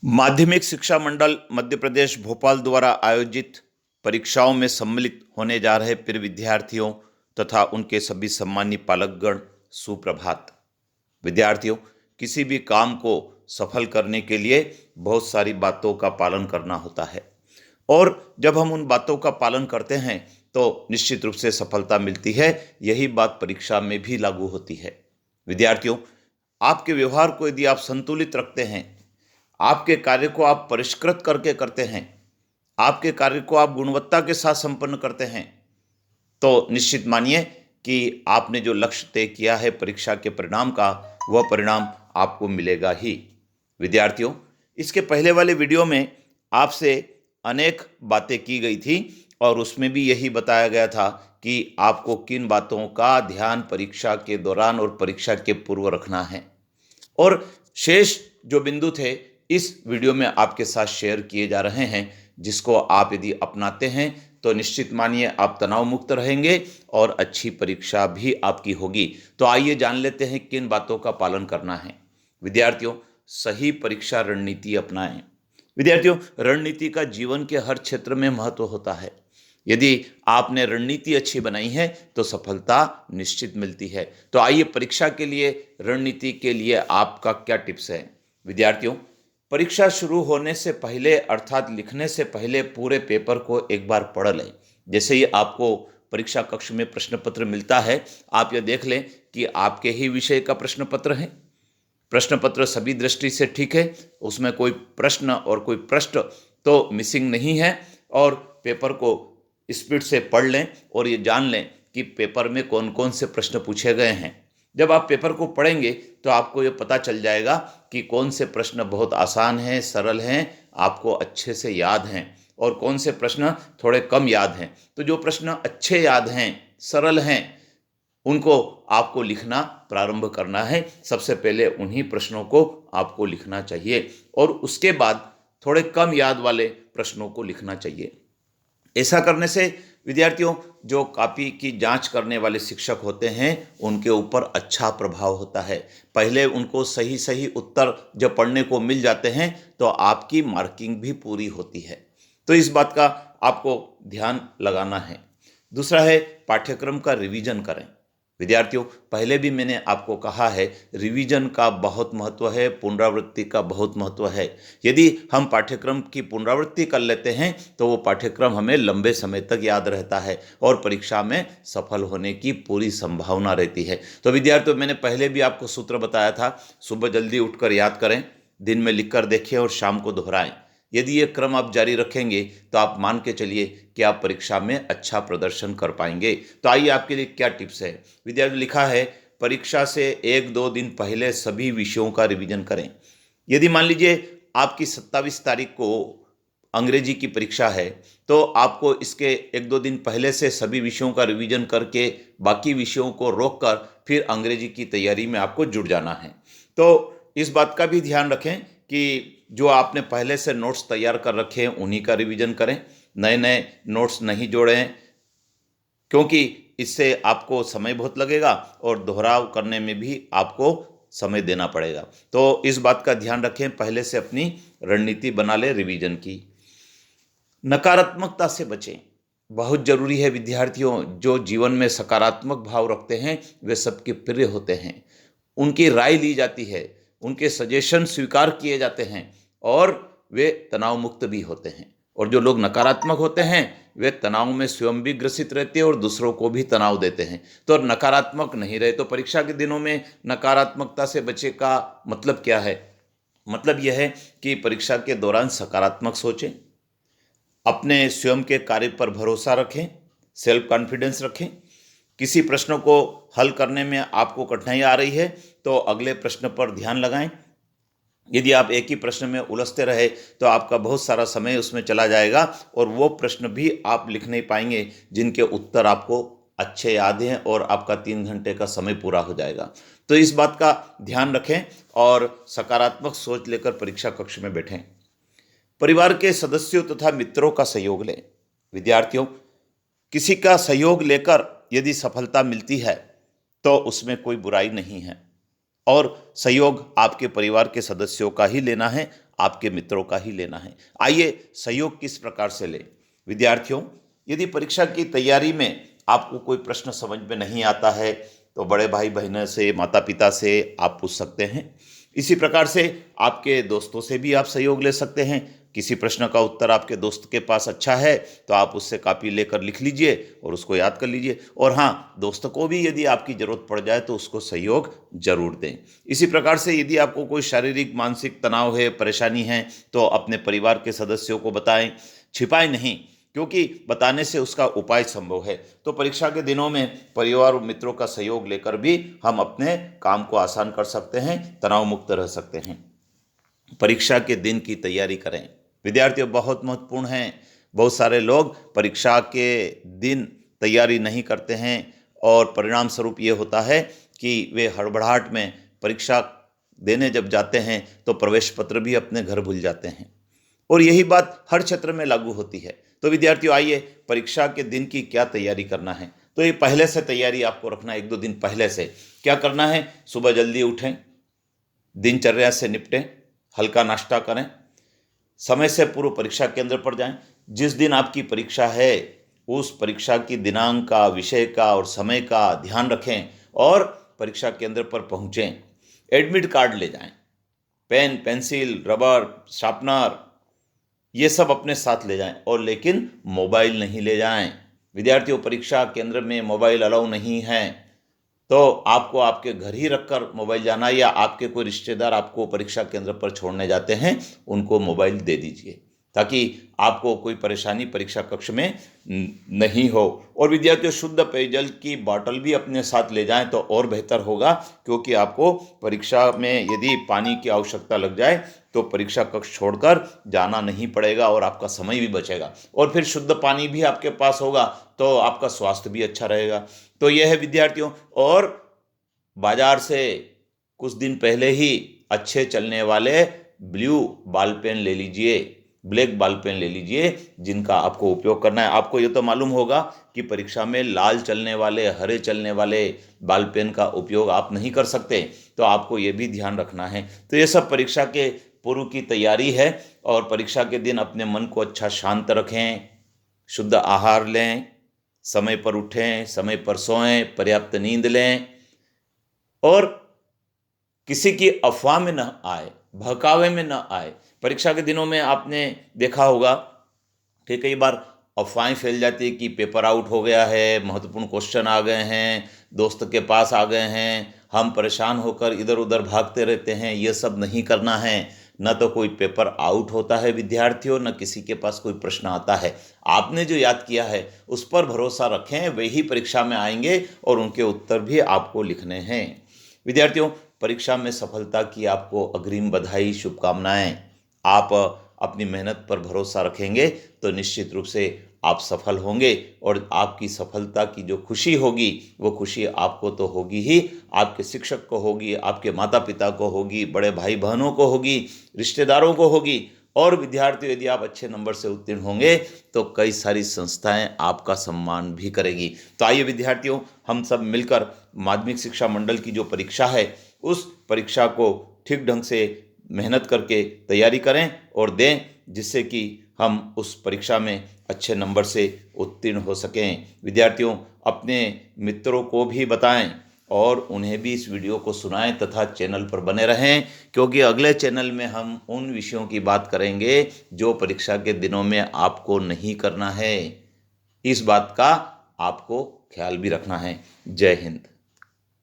माध्यमिक शिक्षा मंडल मध्य प्रदेश भोपाल द्वारा आयोजित परीक्षाओं में सम्मिलित होने जा रहे प्रिय विद्यार्थियों तथा उनके सभी सम्मानीय पालकगण, सुप्रभात। विद्यार्थियों, किसी भी काम को सफल करने के लिए बहुत सारी बातों का पालन करना होता है और जब हम उन बातों का पालन करते हैं तो निश्चित रूप से सफलता मिलती है। यही बात परीक्षा में भी लागू होती है। विद्यार्थियों, आपके व्यवहार को यदि आप संतुलित रखते हैं, आपके कार्य को आप परिष्कृत करके करते हैं, आपके कार्य को आप गुणवत्ता के साथ संपन्न करते हैं, तो निश्चित मानिए कि आपने जो लक्ष्य तय किया है परीक्षा के परिणाम का, वह परिणाम आपको मिलेगा ही। विद्यार्थियों, इसके पहले वाले वीडियो में आपसे अनेक बातें की गई थी और उसमें भी यही बताया गया था कि आपको किन बातों का ध्यान परीक्षा के दौरान और परीक्षा के पूर्व रखना है, और शेष जो बिंदु थे इस वीडियो में आपके साथ शेयर किए जा रहे हैं, जिसको आप यदि अपनाते हैं तो निश्चित मानिए आप तनाव मुक्त रहेंगे और अच्छी परीक्षा भी आपकी होगी। तो आइए जान लेते हैं किन बातों का पालन करना है। विद्यार्थियों, सही परीक्षा रणनीति अपनाएं। विद्यार्थियों, रणनीति का जीवन के हर क्षेत्र में महत्व होता है। यदि आपने रणनीति अच्छी बनाई है तो सफलता निश्चित मिलती है। तो आइए परीक्षा के लिए रणनीति के लिए आपका क्या टिप्स है। विद्यार्थियों, परीक्षा शुरू होने से पहले अर्थात लिखने से पहले पूरे पेपर को एक बार पढ़ लें। जैसे ही आपको परीक्षा कक्ष में प्रश्न पत्र मिलता है, आप यह देख लें कि आपके ही विषय का प्रश्न पत्र है। प्रश्न पत्र सभी दृष्टि से ठीक है, उसमें कोई प्रश्न और कोई पृष्ठ तो मिसिंग नहीं है, और पेपर को स्पीड से पढ़ लें और ये जान लें कि पेपर में कौन कौन से प्रश्न पूछे गए हैं। जब आप पेपर को पढ़ेंगे तो आपको ये पता चल जाएगा कि कौन से प्रश्न बहुत आसान हैं, सरल हैं, आपको अच्छे से याद हैं, और कौन से प्रश्न थोड़े कम याद हैं। तो जो प्रश्न अच्छे याद हैं, सरल हैं, उनको आपको लिखना प्रारंभ करना है। सबसे पहले उन्हीं प्रश्नों को आपको लिखना चाहिए और उसके बाद थोड़े कम याद वाले प्रश्नों को लिखना चाहिए। ऐसा करने से विद्यार्थियों, जो कॉपी की जांच करने वाले शिक्षक होते हैं उनके ऊपर अच्छा प्रभाव होता है। पहले उनको सही सही उत्तर जब पढ़ने को मिल जाते हैं तो आपकी मार्किंग भी पूरी होती है। तो इस बात का आपको ध्यान लगाना है। दूसरा है, पाठ्यक्रम का रिवीजन करें। विद्यार्थियों, पहले भी मैंने आपको कहा है, रिवीजन का बहुत महत्व है, पुनरावृत्ति का बहुत महत्व है। यदि हम पाठ्यक्रम की पुनरावृत्ति कर लेते हैं तो वो पाठ्यक्रम हमें लंबे समय तक याद रहता है और परीक्षा में सफल होने की पूरी संभावना रहती है। तो विद्यार्थियों, मैंने पहले भी आपको सूत्र बताया था, सुबह जल्दी उठकर याद करें, दिन में लिखकर देखें और शाम को दोहराएं। यदि ये क्रम आप जारी रखेंगे तो आप मान के चलिए कि आप परीक्षा में अच्छा प्रदर्शन कर पाएंगे। तो आइए आपके लिए क्या टिप्स है। विद्यार्थी, लिखा है, परीक्षा से 1-2 दिन पहले सभी विषयों का रिवीजन करें। यदि मान लीजिए आपकी 27 तारीख को अंग्रेजी की परीक्षा है तो आपको इसके 1-2 दिन पहले से सभी विषयों का रिवीजन करके बाकी विषयों को रोककर फिर अंग्रेजी की तैयारी में आपको जुट जाना है। तो इस बात का भी ध्यान रखें कि जो आपने पहले से नोट्स तैयार कर रखे हैं उन्हीं का रिवीजन करें, नए नए नोट्स नहीं जोड़ें, क्योंकि इससे आपको समय बहुत लगेगा और दोहराव करने में भी आपको समय देना पड़ेगा। तो इस बात का ध्यान रखें, पहले से अपनी रणनीति बना लें रिवीजन की। नकारात्मकता से बचें, बहुत जरूरी है विद्यार्थियों। जो जीवन में सकारात्मक भाव रखते हैं वे सबके प्रिय होते हैं, उनकी राय ली जाती है, उनके सजेशन स्वीकार किए जाते हैं और वे तनाव मुक्त भी होते हैं। और जो लोग नकारात्मक होते हैं वे तनाव में स्वयं भी ग्रसित रहते हैं और दूसरों को भी तनाव देते हैं। तो नकारात्मक नहीं रहे। तो परीक्षा के दिनों में नकारात्मकता से बचे का मतलब क्या है? मतलब यह है कि परीक्षा के दौरान सकारात्मक सोचें, अपने स्वयं के कार्य पर भरोसा रखें, सेल्फ कॉन्फिडेंस रखें। किसी प्रश्न को हल करने में आपको कठिनाई आ रही है तो अगले प्रश्न पर ध्यान लगाएं। यदि आप एक ही प्रश्न में उलझते रहे तो आपका बहुत सारा समय उसमें चला जाएगा और वो प्रश्न भी आप लिख नहीं पाएंगे जिनके उत्तर आपको अच्छे याद हैं और आपका 3 घंटे का समय पूरा हो जाएगा। तो इस बात का ध्यान रखें और सकारात्मक सोच लेकर परीक्षा कक्ष में बैठें। परिवार के सदस्यों तथा मित्रों का सहयोग लें। विद्यार्थियों, किसी का सहयोग लेकर यदि सफलता मिलती है तो उसमें कोई बुराई नहीं है, और सहयोग आपके परिवार के सदस्यों का ही लेना है, आपके मित्रों का ही लेना है। आइए सहयोग किस प्रकार से लें। विद्यार्थियों, यदि परीक्षा की तैयारी में आपको कोई प्रश्न समझ में नहीं आता है तो बड़े भाई बहनों से, माता पिता से आप पूछ सकते हैं। इसी प्रकार से आपके दोस्तों से भी आप सहयोग ले सकते हैं। किसी प्रश्न का उत्तर आपके दोस्त के पास अच्छा है तो आप उससे कॉपी लेकर लिख लीजिए और उसको याद कर लीजिए। और हाँ, दोस्त को भी यदि आपकी ज़रूरत पड़ जाए तो उसको सहयोग जरूर दें। इसी प्रकार से यदि आपको कोई शारीरिक मानसिक तनाव है, परेशानी है, तो अपने परिवार के सदस्यों को बताएं, छिपाएं नहीं, क्योंकि बताने से उसका उपाय संभव है। तो परीक्षा के दिनों में परिवार और मित्रों का सहयोग लेकर भी हम अपने काम को आसान कर सकते हैं, तनाव मुक्त रह सकते हैं। परीक्षा के दिन की तैयारी करें। विद्यार्थियों, बहुत महत्वपूर्ण है। बहुत सारे लोग परीक्षा के दिन तैयारी नहीं करते हैं और परिणाम स्वरूप ये होता है कि वे हड़बड़ाहट में परीक्षा देने जब जाते हैं तो प्रवेश पत्र भी अपने घर भूल जाते हैं, और यही बात हर क्षेत्र में लागू होती है। तो विद्यार्थियों, आइए परीक्षा के दिन की क्या तैयारी करना है। तो ये पहले से तैयारी आपको रखना है। 1-2 दिन पहले से क्या करना है? सुबह जल्दी उठें, दिनचर्या से निपटें, हल्का नाश्ता करें, समय से पूर्व परीक्षा केंद्र पर जाएं। जिस दिन आपकी परीक्षा है उस परीक्षा की दिनांक का, विषय का और समय का ध्यान रखें और परीक्षा केंद्र पर पहुंचें। एडमिट कार्ड ले जाएं, पेन, पेंसिल, रबर, शार्पनर, ये सब अपने साथ ले जाएं, और लेकिन मोबाइल नहीं ले जाएं। विद्यार्थियों, परीक्षा केंद्र में मोबाइल अलाउ नहीं है, तो आपको आपके घर ही रखकर मोबाइल जाना, या आपके कोई रिश्तेदार आपको परीक्षा केंद्र पर छोड़ने जाते हैं, उनको मोबाइल दे दीजिए ताकि आपको कोई परेशानी परीक्षा कक्ष में नहीं हो। और विद्यार्थियों, शुद्ध पेयजल की बोतल भी अपने साथ ले जाएं तो और बेहतर होगा, क्योंकि आपको परीक्षा में यदि पानी की आवश्यकता लग जाए तो परीक्षा कक्ष छोड़कर जाना नहीं पड़ेगा और आपका समय भी बचेगा, और फिर शुद्ध पानी भी आपके पास होगा तो आपका स्वास्थ्य भी अच्छा रहेगा। तो यह है विद्यार्थियों। और बाजार से कुछ दिन पहले ही अच्छे चलने वाले ब्लू बॉल पेन ले लीजिए, ब्लैक बॉल पेन ले लीजिए, जिनका आपको उपयोग करना है। आपको ये तो मालूम होगा कि परीक्षा में लाल चलने वाले, हरे चलने वाले बॉल पेन का उपयोग आप नहीं कर सकते, तो आपको ये भी ध्यान रखना है। तो ये सब परीक्षा के पूर्व की तैयारी है। और परीक्षा के दिन अपने मन को अच्छा शांत रखें, शुद्ध आहार लें, समय पर उठें, समय पर सोएं, पर्याप्त नींद लें, और किसी की अफवाह में न आए, बहकावे में न आए। परीक्षा के दिनों में आपने देखा होगा कि कई बार अफवाहें फैल जाती है कि पेपर आउट हो गया है, महत्वपूर्ण क्वेश्चन आ गए हैं, दोस्त के पास आ गए हैं, हम परेशान होकर इधर उधर भागते रहते हैं। ये सब नहीं करना है। न तो कोई पेपर आउट होता है विद्यार्थियों, न किसी के पास कोई प्रश्न आता है। आपने जो याद किया है उस पर भरोसा रखें, वे ही परीक्षा में आएंगे और उनके उत्तर भी आपको लिखने हैं। विद्यार्थियों, परीक्षा में सफलता की आपको अग्रिम बधाई, शुभकामनाएं। आप अपनी मेहनत पर भरोसा रखेंगे तो निश्चित रूप से आप सफल होंगे, और आपकी सफलता की जो खुशी होगी वो खुशी आपको तो होगी ही, आपके शिक्षक को होगी, आपके माता पिता को होगी, बड़े भाई बहनों को होगी, रिश्तेदारों को होगी। और विद्यार्थियों, यदि आप अच्छे नंबर से उत्तीर्ण होंगे तो कई सारी संस्थाएं आपका सम्मान भी करेगी। तो आइए विद्यार्थियों, हम सब मिलकर माध्यमिक शिक्षा मंडल की जो परीक्षा है उस परीक्षा को ठीक ढंग से मेहनत करके तैयारी करें और दें, जिससे कि हम उस परीक्षा में अच्छे नंबर से उत्तीर्ण हो सकें। विद्यार्थियों, अपने मित्रों को भी बताएं और उन्हें भी इस वीडियो को सुनाएं तथा चैनल पर बने रहें, क्योंकि अगले चैनल में हम उन विषयों की बात करेंगे जो परीक्षा के दिनों में आपको नहीं करना है। इस बात का आपको ख्याल भी रखना है। जय हिंद।